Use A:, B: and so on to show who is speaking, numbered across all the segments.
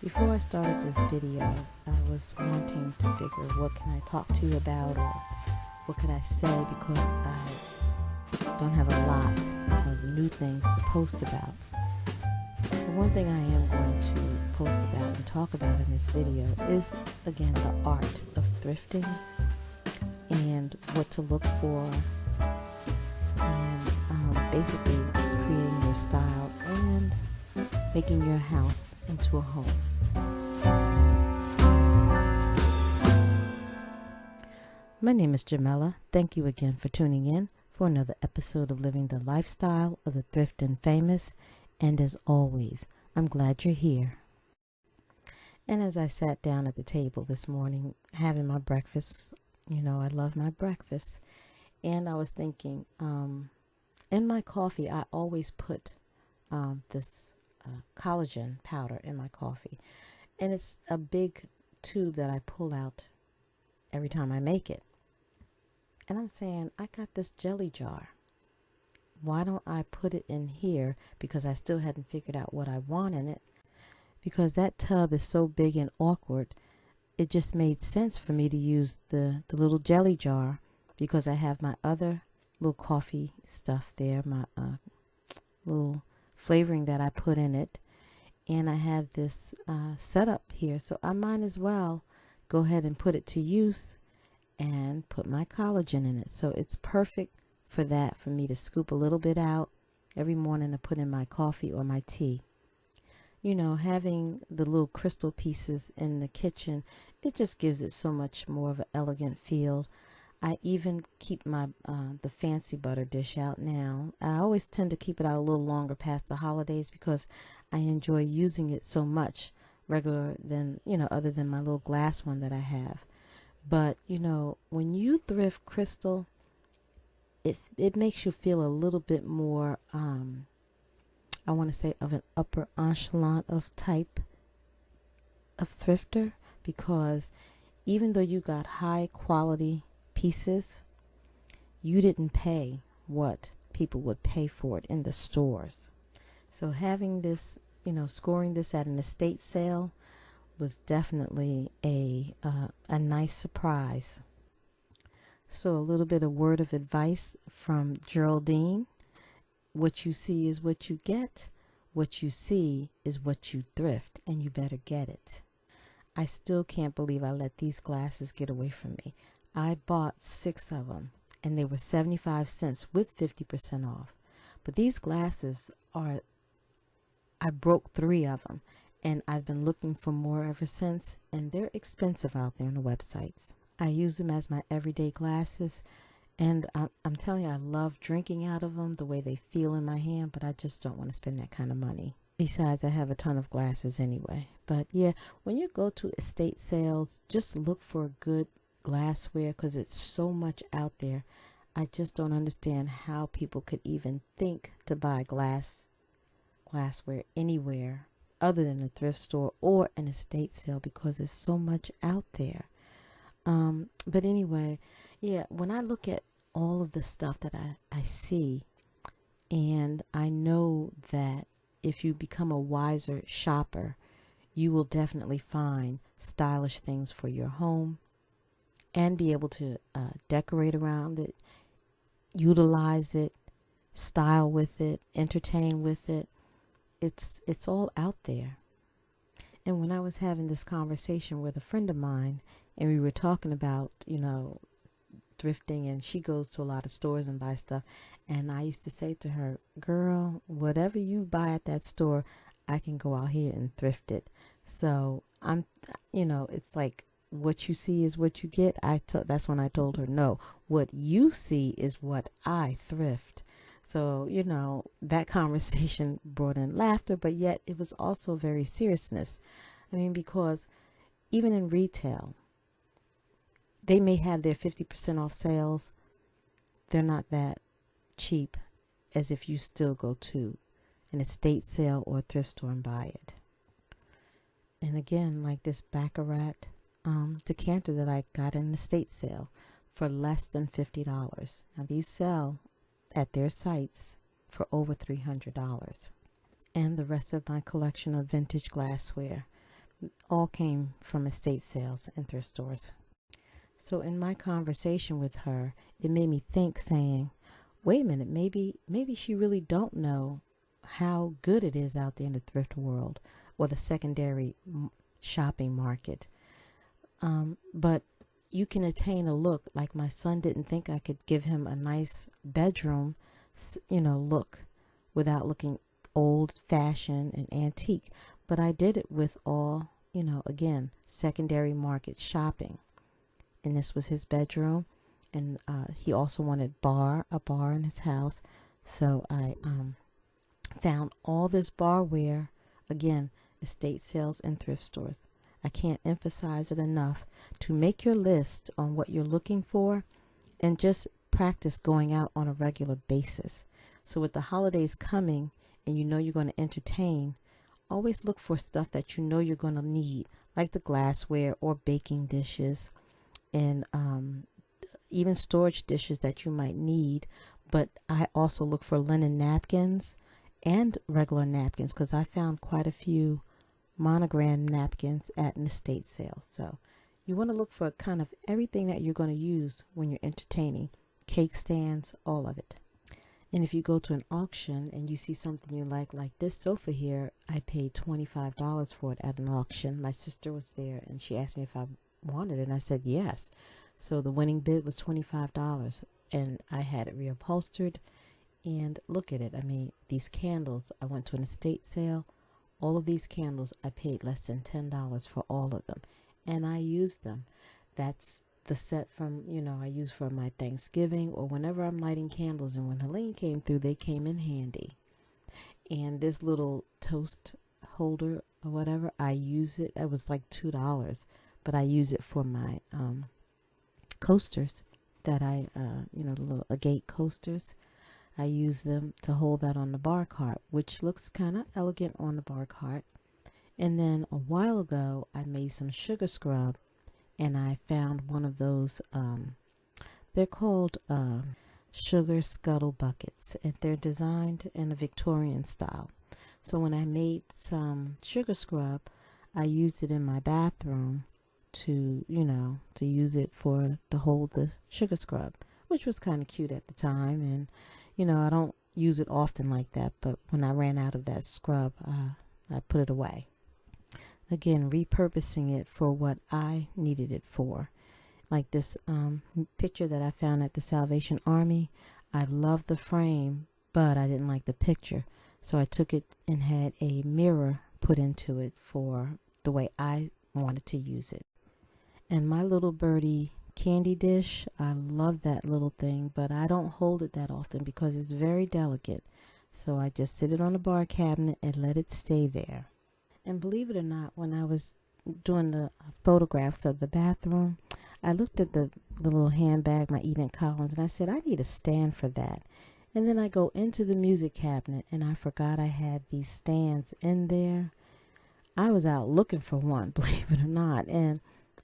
A: Before I started this video, I was wanting to figure what can I talk to you about or what could I say, because I don't have a lot of new things to post about. But one thing I am going to post about and talk about in this video is, again, the art of thrifting and what to look for, and basically creating your style and making your house into a home. My name is Jamela. Thank you again for tuning in for another episode of Living the Lifestyle of the Thrift and Famous. And as always, I'm glad you're here. And as I sat down at the table this morning having my breakfast, I love my breakfast, and I was thinking, in my coffee, I always put this collagen powder in my coffee. And it's a big tube that I pull out every time I make it. And I'm saying, I got this jelly jar. Why don't I put it in here? Because I still hadn't figured out what I want in it. Because that tub is so big and awkward, it just made sense for me to use the little jelly jar, because I have my other little coffee stuff there, my little flavoring that I put in it. And I have this setup here. So I might as well go ahead and put it to use and put my collagen in it. So it's perfect for that, for me to scoop a little bit out every morning to put in my coffee or my tea. Having the little crystal pieces in the kitchen, it just gives it so much more of an elegant feel. I even keep my the fancy butter dish out now. I always tend to keep it out a little longer past the holidays because I enjoy using it so much regular than, other than my little glass one that I have. But, when you thrift crystal, it makes you feel a little bit more, I want to say, of an upper echelon of type of thrifter, because even though you got high quality pieces, you didn't pay what people would pay for it in the stores. So having this, scoring this at an estate sale was definitely a nice surprise. So a little bit of word of advice from Geraldine: what you see is what you get. What you see is what you thrift, and you better get it. I still can't believe I let these glasses get away from me. I bought 6 of them, and they were 75 cents with 50% off. But these glasses I broke 3 of them, and I've been looking for more ever since, and they're expensive out there on the websites. I use them as my everyday glasses, and I'm telling you, I love drinking out of them, the way they feel in my hand, but I just don't want to spend that kind of money. Besides, I have a ton of glasses anyway. But yeah, when you go to estate sales, just look for good glassware, because it's so much out there. I just don't understand how people could even think to buy glassware anywhere other than a thrift store or an estate sale, because there's so much out there. But anyway, yeah, when I look at all of the stuff that I see, and I know that if you become a wiser shopper, you will definitely find stylish things for your home and be able to decorate around it, utilize it, style with it, entertain with it. It's all out there. And when I was having this conversation with a friend of mine, and we were talking about, thrifting, and she goes to a lot of stores and buys stuff, and I used to say to her, girl, whatever you buy at that store, I can go out here and thrift it. So it's like, what you see is what you get. That's when I told her, no, what you see is what I thrift. So, that conversation brought in laughter, but yet it was also very seriousness. I mean, because even in retail, they may have their 50% off sales. They're not that cheap as if you still go to an estate sale or a thrift store and buy it. And again, like this Baccarat decanter that I got in an estate sale for less than $50. Now these sell at their sites for over $300. And the rest of my collection of vintage glassware. All came from estate sales and thrift stores. So in my conversation with her, it made me think, saying, wait a minute, maybe she really don't know how good it is out there in the thrift world or the secondary shopping market. But you can attain a look like my son didn't think I could give him a nice bedroom, look without looking old fashioned and antique. But I did it with all, again, secondary market shopping. And this was his bedroom. And he also wanted a bar in his house. So I found all this barware, again, estate sales and thrift stores. I can't emphasize it enough to make your list on what you're looking for and just practice going out on a regular basis. So with the holidays coming and you know you're going to entertain, always look for stuff that you know you're going to need, like the glassware or baking dishes and even storage dishes that you might need. But I also look for linen napkins and regular napkins because I found quite a few monogram napkins at an estate sale. So you want to look for kind of everything that you're going to use when you're entertaining. Cake stands, all of it. And if you go to an auction and you see something you like this sofa here, I paid $25 for it at an auction. My sister was there and she asked me if I wanted it and I said yes. So the winning bid was $25 and I had it reupholstered. And look at it. I mean, these candles, I went to an estate sale. All of these candles, I paid less than $10 for all of them. And I used them. That's the set from, I use for my Thanksgiving or whenever I'm lighting candles. And when Helene came through, they came in handy. And this little toast holder or whatever, I use it. It was like $2, but I use it for my coasters that the little agate coasters. I use them to hold that on the bar cart, which looks kind of elegant on the bar cart. And then a while ago, I made some sugar scrub, and I found one of those, they're called sugar scuttle buckets, and they're designed in a Victorian style. So when I made some sugar scrub, I used it in my bathroom to use it to hold the sugar scrub, which was kind of cute at the time. And I don't use it often like that, but when I ran out of that scrub, I put it away. Again, repurposing it for what I needed it for. Like this picture that I found at the Salvation Army. I love the frame, but I didn't like the picture. So I took it and had a mirror put into it for the way I wanted to use it. And my little birdie candy dish, I love that little thing, but I don't hold it that often because it's very delicate. So I just sit it on the bar cabinet and let it stay there. And believe it or not, when I was doing the photographs of the bathroom, I looked at the little handbag, my Eden Collins, and I said, I need a stand for that. And then I go into the music cabinet and I forgot I had these stands in there. I was out looking for one, believe it or not, and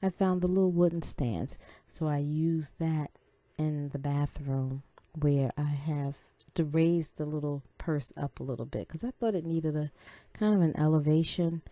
A: I found the little wooden stands. So I used that in the bathroom where I have to raise the little purse up a little bit because I thought it needed a kind of an elevation.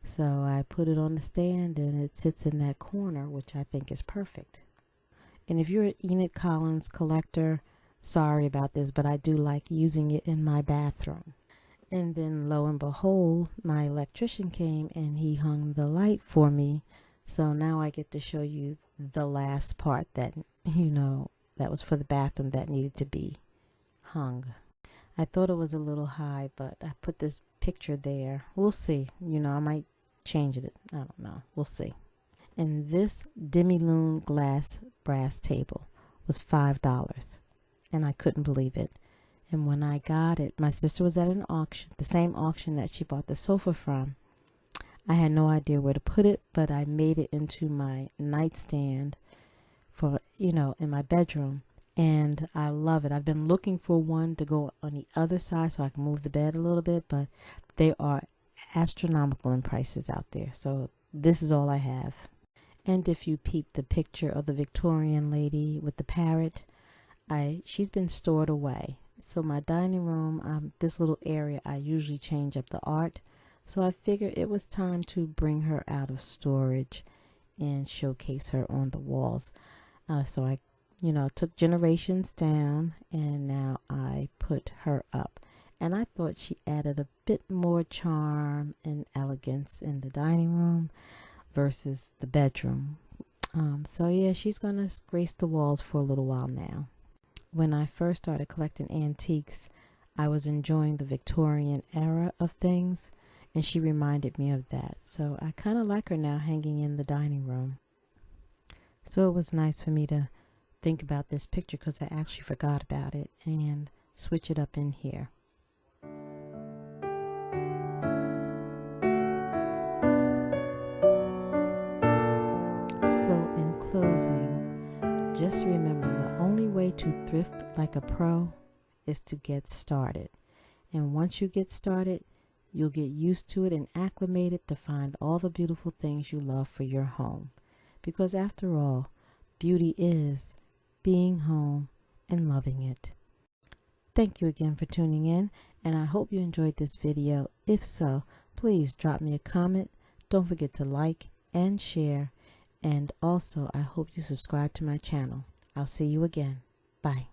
A: So I put it on the stand and it sits in that corner, which I think is perfect. And if you're an Enid Collins collector, sorry about this, but I do like using it in my bathroom. And then lo and behold, my electrician came and he hung the light for me. So now I get to show you the last part that, that was for the bathroom that needed to be hung. I thought it was a little high, but I put this picture there. We'll see. I might change it. I don't know. We'll see. And this demi-lune glass brass table was $5. And I couldn't believe it. And when I got it, my sister was at an auction, the same auction that she bought the sofa from. I had no idea where to put it, but I made it into my nightstand for, in my bedroom. And I love it. I've been looking for one to go on the other side so I can move the bed a little bit, but they are astronomical in prices out there. So this is all I have. And if you peep the picture of the Victorian lady with the parrot, she's been stored away. So my dining room, this little area, I usually change up the art. So I figured it was time to bring her out of storage and showcase her on the walls. So I, took generations down, and now I put her up. And I thought she added a bit more charm and elegance in the dining room versus the bedroom. So yeah, she's gonna grace the walls for a little while now. When I first started collecting antiques, I was enjoying the Victorian era of things, and she reminded me of that. So I kind of like her now hanging in the dining room. So it was nice for me to think about this picture because I actually forgot about it and switch it up in here. So in closing, just remember the only way to thrift like a pro is to get started. And once you get started, you'll get used to it and acclimated to find all the beautiful things you love for your home. Because after all, beauty is being home and loving it. Thank you again for tuning in, and I hope you enjoyed this video. If so, please drop me a comment. Don't forget to like and share. And also, I hope you subscribe to my channel. I'll see you again. Bye.